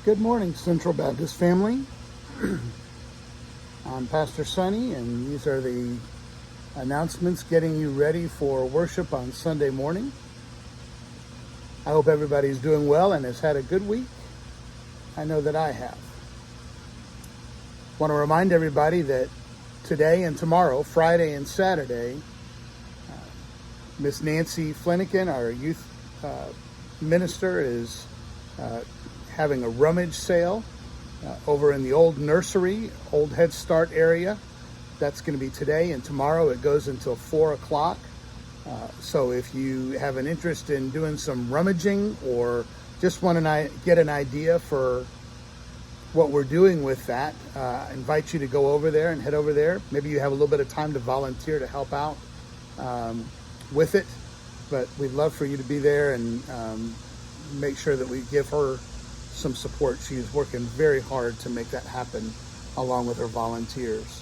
Good morning, Central Baptist family. I'm Pastor Sonny, and these are the announcements getting you ready for worship on Sunday morning. I hope everybody's doing well and has had a good week. I know that I have. Want to remind everybody that today and tomorrow, Friday and Saturday, Miss Nancy Flanagan, our youth minister, is having a rummage sale over in the old nursery, old Head Start area. That's going to be today and tomorrow. It goes until 4 o'clock. So if you have an interest in doing some rummaging or just want to get an idea for what we're doing with that, I invite you to go over there and head over there. Maybe you have a little bit of time to volunteer to help out with it. But we'd love for you to be there and make sure that we give her some support. She is working very hard to make that happen along with her volunteers.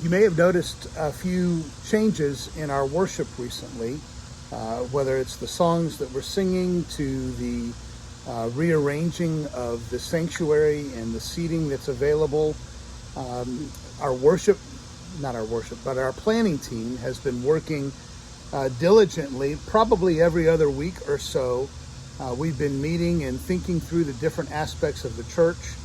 You may have noticed a few changes in our worship recently, whether it's the songs that we're singing to the rearranging of the sanctuary and the seating that's available. Our planning team has been working diligently, probably every other week or so. We've been meeting and thinking through the different aspects of the church.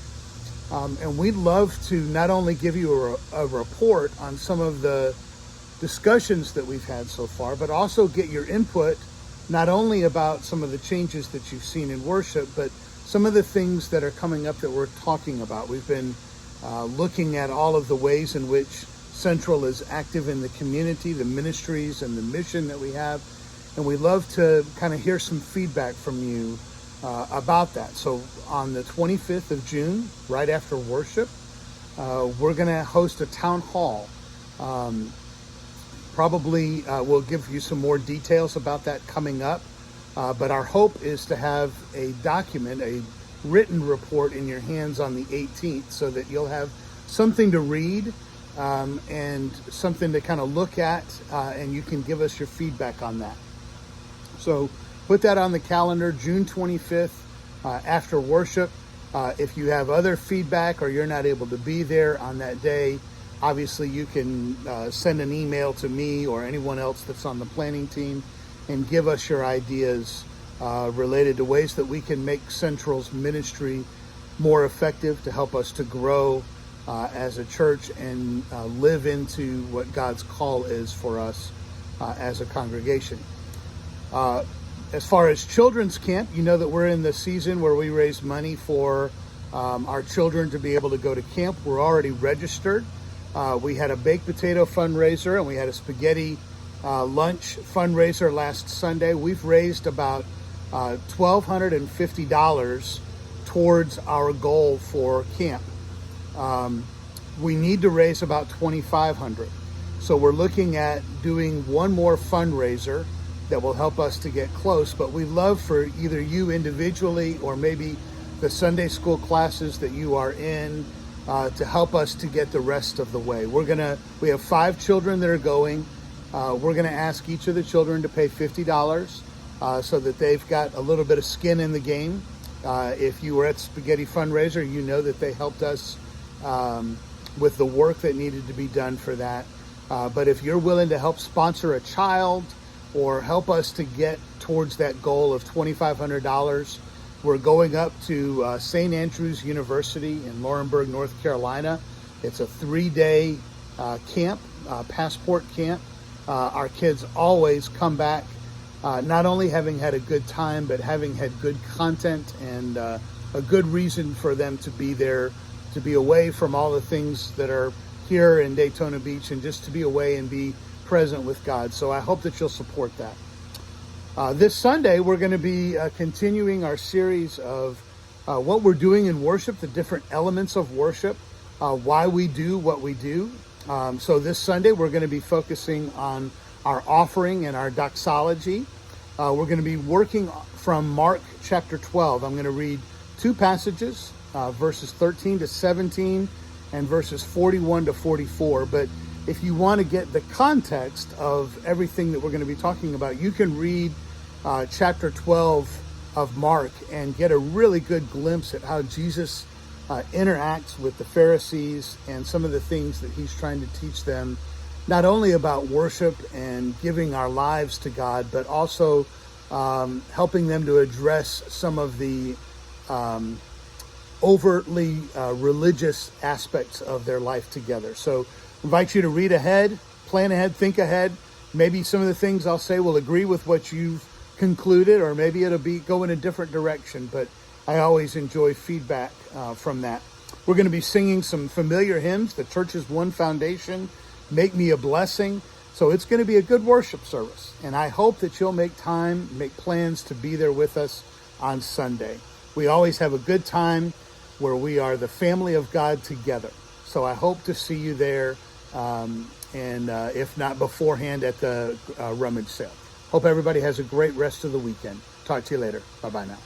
And we'd love to not only give you a report on some of the discussions that we've had so far, but also get your input, not only about some of the changes that you've seen in worship, but some of the things that are coming up that we're talking about. We've been looking at all of the ways in which Central is active in the community, the ministries and the mission that we have. And we'd love to kind of hear some feedback from you about that. So on the 25th of June, right after worship, we're going to host a town hall. Probably we'll give you some more details about that coming up. But our hope is to have a document, a written report in your hands on the 18th so that you'll have something to read and something to kind of look at, and you can give us your feedback on that. So put that on the calendar, June 25th, after worship. If you have other feedback or you're not able to be there on that day, obviously you can send an email to me or anyone else that's on the planning team and give us your ideas related to ways that we can make Central's ministry more effective to help us to grow as a church and live into what God's call is for us as a congregation. As far as children's camp, you know that we're in the season where we raise money for our children to be able to go to camp. We're already registered. We had a baked potato fundraiser and we had a spaghetti lunch fundraiser last Sunday. We've raised about $1,250 towards our goal for camp. We need to raise about $2,500. So we're looking at doing one more fundraiser that will help us to get close, but we'd love for either you individually or maybe the Sunday school classes that you are in to help us to get the rest of the way. We have 5 children that are going. We're gonna ask each of the children to pay $50 so that they've got a little bit of skin in the game. If you were at Spaghetti Fundraiser, you know that they helped us with the work that needed to be done for that. But if you're willing to help sponsor a child or help us to get towards that goal of $2,500, we're going up to St. Andrews University in Laurinburg, North Carolina. It's a 3-day camp, passport camp. Our kids always come back, not only having had a good time, but having had good content and a good reason for them to be there, to be away from all the things that are here in Daytona Beach and just to be away and be present with God. So I hope that you'll support that. This Sunday, we're going to be continuing our series of what we're doing in worship, the different elements of worship, why we do what we do. So this Sunday, we're going to be focusing on our offering and our doxology. We're going to be working from Mark chapter 12. I'm going to read 2 passages, verses 13 to 17 and verses 41 to 44. But if you want to get the context of everything that we're going to be talking about, you can read chapter 12 of Mark and get a really good glimpse at how Jesus interacts with the Pharisees and some of the things that he's trying to teach them, not only about worship and giving our lives to God, but also helping them to address some of the overtly religious aspects of their life together. So I invite you to read ahead, plan ahead, think ahead. Maybe some of the things I'll say will agree with what you've concluded, or maybe it'll go in a different direction, but I always enjoy feedback from that. We're going to be singing some familiar hymns. The Church's One Foundation, Make Me a Blessing. So it's going to be a good worship service, and I hope that you'll make time, make plans to be there with us on Sunday. We always have a good time where we are the family of God together. So I hope to see you there, and if not beforehand, at the rummage sale. Hope everybody has a great rest of the weekend. Talk to you later. Bye-bye now.